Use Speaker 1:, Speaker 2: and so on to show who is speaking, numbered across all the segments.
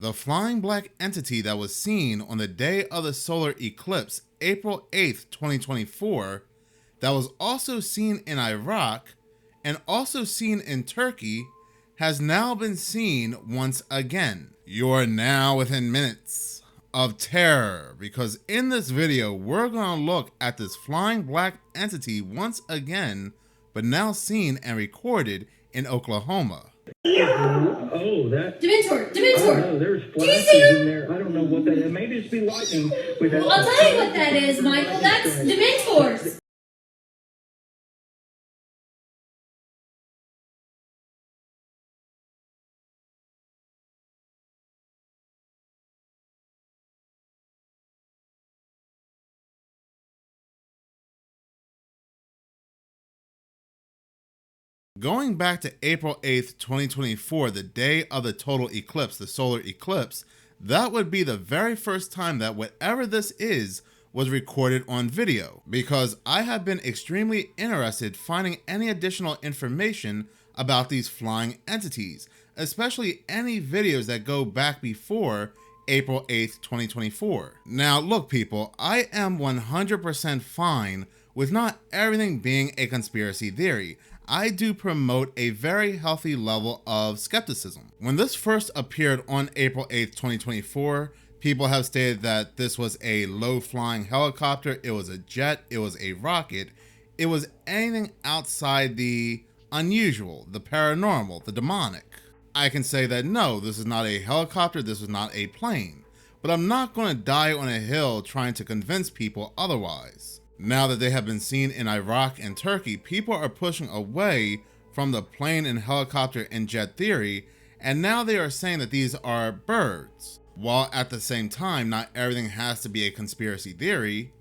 Speaker 1: The flying black entity that was seen on the day of the solar eclipse, April 8th, 2024, that was also seen in Iraq and also seen in Turkey, has now been seen once again. You're now within minutes of terror, because in this video, we're gonna look at this flying black entity once again, but now seen and recorded in Oklahoma.
Speaker 2: Oh, that
Speaker 3: Dementor!
Speaker 2: Oh, no, there's flashes in there. I don't know what that is. Maybe it's be lightning.
Speaker 3: Well, I'll tell you what that is, Michael. That's Dementors.
Speaker 1: Going back to April 8th, 2024, the day of the total eclipse, the solar eclipse, that would be the very first time that whatever this is was recorded on video, because I have been extremely interested finding any additional information about these flying entities, especially any videos that go back before April 8th, 2024. Now, look, people, I am 100% fine with not everything being a conspiracy theory. I do promote a very healthy level of skepticism. When this first appeared on April 8th, 2024, people have stated that this was a low-flying helicopter, it was a jet, it was a rocket, it was anything outside the unusual, the paranormal, the demonic. I can say that no, this is not a helicopter, this is not a plane, but I'm not going to die on a hill trying to convince people otherwise. Now that they have been seen in Iraq and Turkey, people are pushing away from the plane and helicopter and jet theory, and now they are saying that these are birds. While at the same time, not everything has to be a conspiracy theory,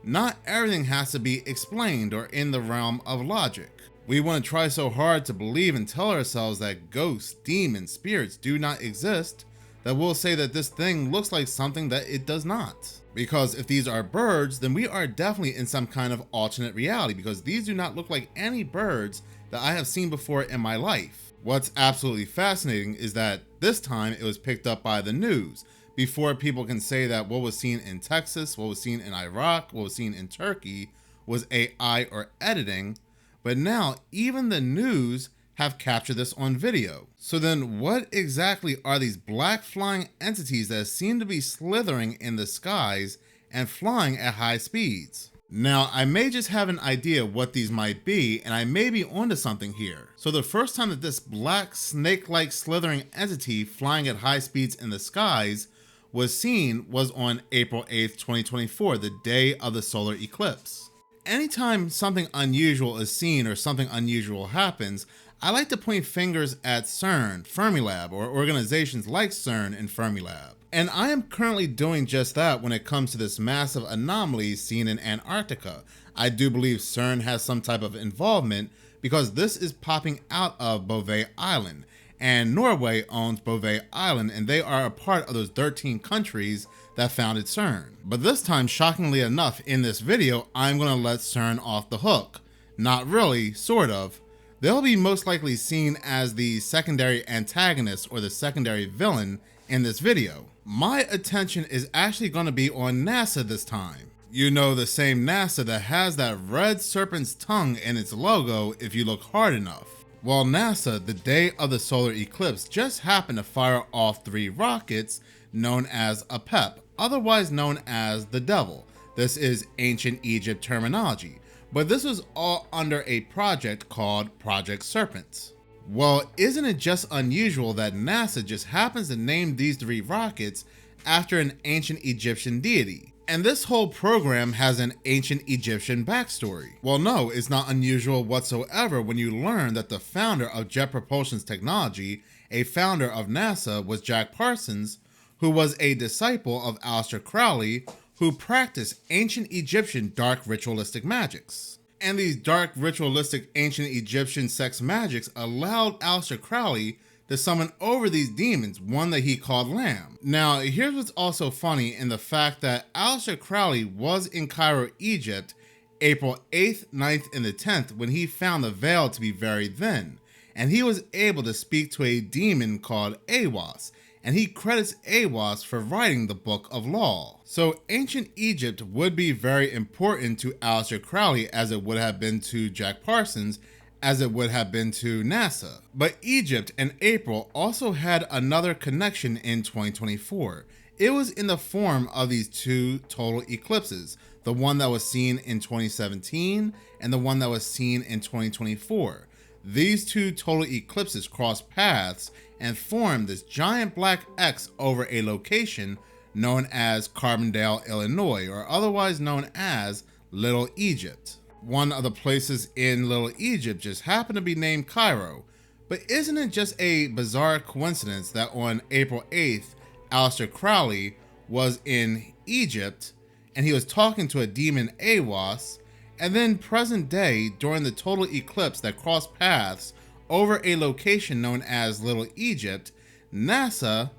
Speaker 1: not everything has to be explained or in the realm of logic. We want to try so hard to believe and tell ourselves that ghosts, demons, spirits do not exist, that we'll say that this thing looks like something that it does not. Because if these are birds, then we are definitely in some kind of alternate reality, because these do not look like any birds that I have seen before in my life. What's absolutely fascinating is that this time it was picked up by the news. Before, people can say that what was seen in Texas, what was seen in Iraq, what was seen in Turkey was AI or editing, but now even the news have captured this on video. So then what exactly are these black flying entities that seem to be slithering in the skies and flying at high speeds? Now, I may just have an idea what these might be, and I may be onto something here. So the first time that this black snake-like slithering entity flying at high speeds in the skies was seen was on April 8th, 2024, the day of the solar eclipse. Anytime something unusual is seen or something unusual happens, I like to point fingers at CERN, Fermilab, or organizations like CERN and Fermilab. And I am currently doing just that when it comes to this massive anomaly seen in Antarctica. I do believe CERN has some type of involvement because this is popping out of Bouvet Island. And Norway owns Bouvet Island, and they are a part of those 13 countries that founded CERN. But this time, shockingly enough, in this video, I'm going to let CERN off the hook. Not really, sort of. They'll be most likely seen as the secondary antagonist or the secondary villain in this video. My attention is actually going to be on NASA this time. You know, the same NASA that has that red serpent's tongue in its logo if you look hard enough. Well, NASA, the day of the solar eclipse, just happened to fire off 3 rockets known as Apophis, otherwise known as the devil. This is ancient Egypt terminology. But this was all under a project called Project Serpent. Well, isn't it just unusual that NASA just happens to name these 3 rockets after an ancient Egyptian deity? And this whole program has an ancient Egyptian backstory. Well, no, it's not unusual whatsoever when you learn that the founder of Jet Propulsion's technology, a founder of NASA, was Jack Parsons, who was a disciple of Aleister Crowley, who practiced ancient Egyptian dark ritualistic magics. And these dark ritualistic ancient Egyptian sex magics allowed Aleister Crowley to summon over these demons, one that he called Lamb. Now, here's what's also funny in the fact that Aleister Crowley was in Cairo, Egypt, April 8th, 9th, and the 10th when he found the veil to be very thin, and he was able to speak to a demon called Awas, and he credits Aiwass for writing the Book of Law. So ancient Egypt would be very important to Aleister Crowley, as it would have been to Jack Parsons, as it would have been to NASA. But Egypt and April also had another connection in 2024. It was in the form of these two total eclipses, the one that was seen in 2017 and the one that was seen in 2024. These two total eclipses crossed paths and formed this giant black X over a location known as Carbondale, Illinois, or otherwise known as Little Egypt. One of the places in Little Egypt just happened to be named Cairo. But isn't it just a bizarre coincidence that on April 8th, Aleister Crowley was in Egypt and he was talking to a demon Aiwass, and then present day, during the total eclipse that crossed paths over a location known as Little Egypt, NASA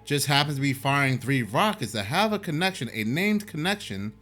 Speaker 1: just happens to be firing 3 rockets that have a connection, a named connection,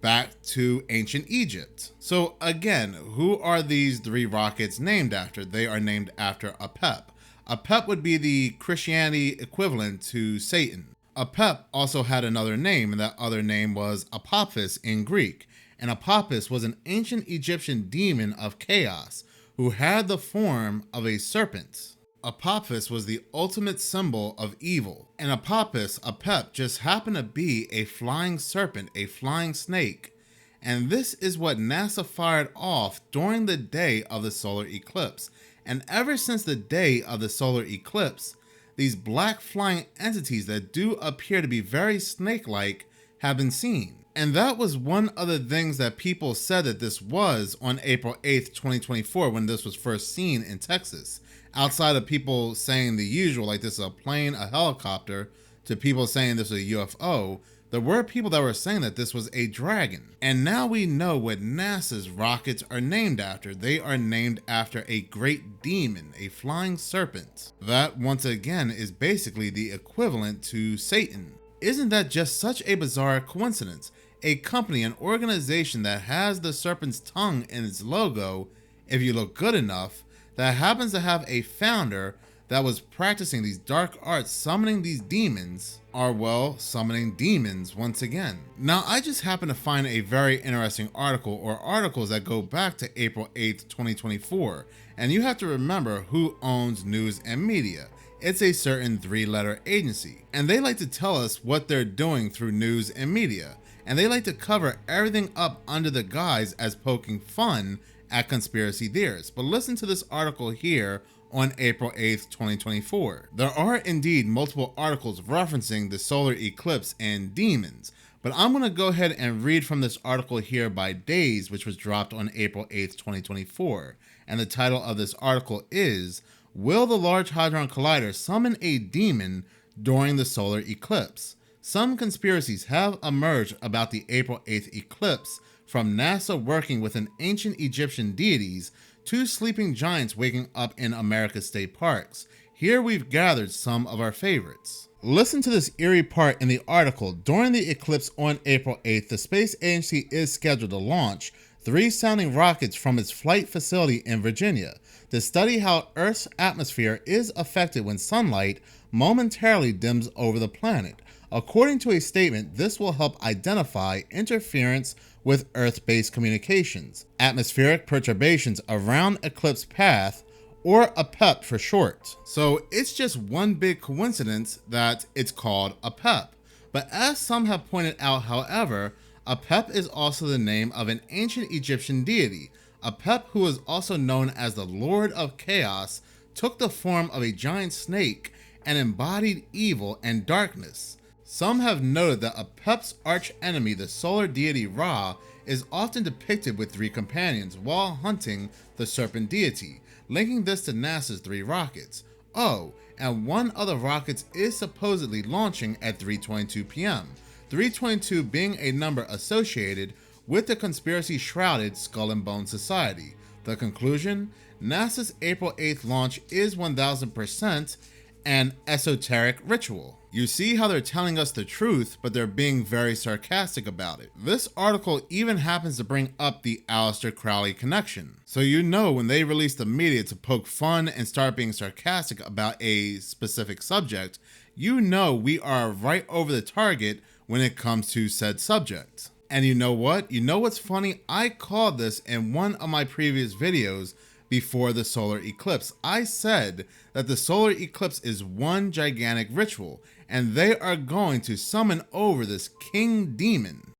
Speaker 1: back to ancient Egypt. So again, who are these 3 rockets named after? They are named after Apep. Apep would be the Christianity equivalent to Satan. Apep also had another name, and that other name was Apophis in Greek. And Apophis was an ancient Egyptian demon of chaos who had the form of a serpent. Apophis was the ultimate symbol of evil, and Apophis, Apep, just happened to be a flying serpent, a flying snake. And this is what NASA fired off during the day of the solar eclipse. And ever since the day of the solar eclipse, these black flying entities that do appear to be very snake-like have been seen. And that was one of the things that people said that this was on April 8th, 2024, when this was first seen in Texas. Outside of people saying the usual, like this is a plane, a helicopter, to people saying this was a UFO, there were people that were saying that this was a dragon. And now we know what NASA's rockets are named after. They are named after a great demon, a flying serpent. That, once again, is basically the equivalent to Satan. Isn't that just such a bizarre coincidence? A company, an organization that has the serpent's tongue in its logo, if you look good enough, that happens to have a founder that was practicing these dark arts, summoning these demons, are, well, summoning demons once again. Now, I just happened to find a very interesting article, or articles that go back to April 8th, 2024. And you have to remember who owns news and media. It's a certain 3-letter agency. And they like to tell us what they're doing through news and media. And they like to cover everything up under the guise as poking fun at conspiracy theorists. But listen to this article here on April 8th, 2024. There are indeed multiple articles referencing the solar eclipse and demons, but I'm going to go ahead and read from this article here by Days, which was dropped on April 8th, 2024. And the title of this article is, Will the Large Hadron Collider Summon a Demon During the Solar Eclipse? Some conspiracies have emerged about the April 8th eclipse, from NASA working with an ancient Egyptian deities to sleeping giants waking up in America's state parks. Here we've gathered some of our favorites. Listen to this eerie part in the article. During the eclipse on April 8th, the space agency is scheduled to launch 3 sounding rockets from its flight facility in Virginia to study how Earth's atmosphere is affected when sunlight momentarily dims over the planet. According to a statement, this will help identify interference with Earth-based communications, atmospheric perturbations around eclipse path, or APEP for short. So it's just one big coincidence that it's called APEP. But as some have pointed out, however, APEP is also the name of an ancient Egyptian deity. APEP, who is also known as the Lord of Chaos, took the form of a giant snake and embodied evil and darkness. Some have noted that Apep's arch-enemy, the solar deity Ra, is often depicted with 3 companions while hunting the serpent deity, linking this to NASA's 3 rockets. Oh, and one of the rockets is supposedly launching at 3:22 p.m., 322 being a number associated with the conspiracy-shrouded Skull and Bones Society. The conclusion? NASA's April 8th launch is 1000% an esoteric ritual. You see how they're telling us the truth, but they're being very sarcastic about it. This article even happens to bring up the Aleister Crowley connection. So you know when they release the media to poke fun and start being sarcastic about a specific subject, you know we are right over the target when it comes to said subject. And you know what? You know what's funny? I called this in one of my previous videos before the solar eclipse. I said that the solar eclipse is one gigantic ritual, and they are going to summon over this king demon.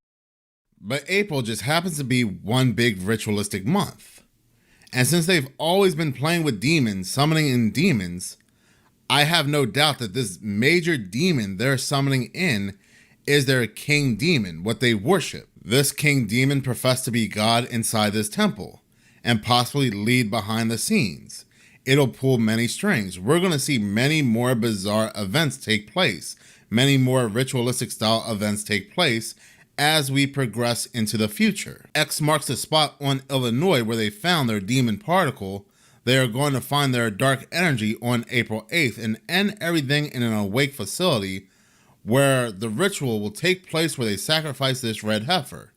Speaker 1: But April just happens to be one big ritualistic month. And since they've always been playing with demons, summoning in demons, I have no doubt that this major demon they're summoning in is their king demon, what they worship. This king demon professed to be God inside this temple and possibly lead behind the scenes. It'll pull many strings. We're going to see many more bizarre events take place, many more ritualistic style events take place as we progress into the future. X marks the spot on Illinois where they found their demon particle. They are going to find their dark energy on April 8th and end everything in an awake facility where the ritual will take place where they sacrifice this red heifer.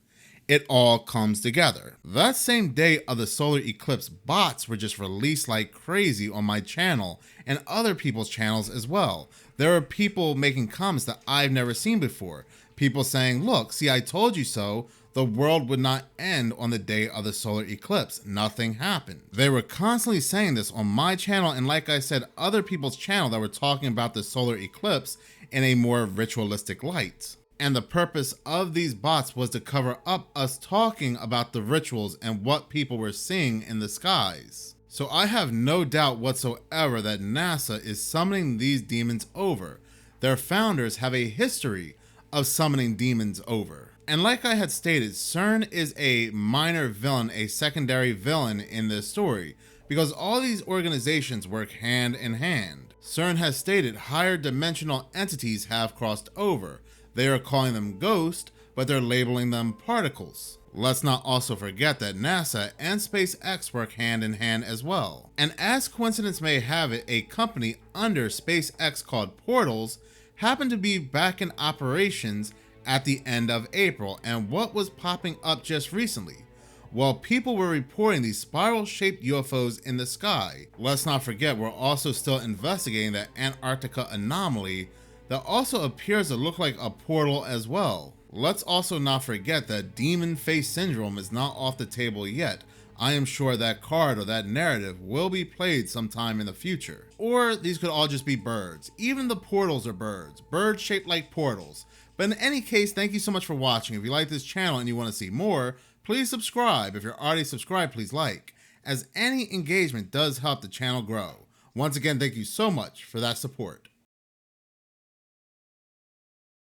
Speaker 1: It all comes together. That same day of the solar eclipse, bots were just released like crazy on my channel and other people's channels as well. There are people making comments that I've never seen before. People saying, look, see, I told you so. The world would not end on the day of the solar eclipse. Nothing happened. They were constantly saying this on my channel and, like I said, other people's channel that were talking about the solar eclipse in a more ritualistic light. And the purpose of these bots was to cover up us talking about the rituals and what people were seeing in the skies. So I have no doubt whatsoever that NASA is summoning these demons over. Their founders have a history of summoning demons over. And like I had stated, CERN is a minor villain, a secondary villain in this story, because all these organizations work hand in hand. CERN has stated higher dimensional entities have crossed over. They are calling them ghosts, but they're labeling them particles. Let's not also forget that NASA and SpaceX work hand in hand as well. And as coincidence may have it, a company under SpaceX called Portals happened to be back in operations at the end of April. And what was popping up just recently? Well, people were reporting these spiral-shaped UFOs in the sky. Let's not forget, we're also still investigating the Antarctica anomaly that also appears to look like a portal as well. Let's also not forget that demon face syndrome is not off the table yet. I am sure that card or that narrative will be played sometime in the future. Or these could all just be birds. Even the portals are birds shaped like portals. But in any case, thank you so much for watching. If you like this channel and you want to see more, please subscribe. If you're already subscribed, please like, as any engagement does help the channel grow. Once again, thank you so much for that support.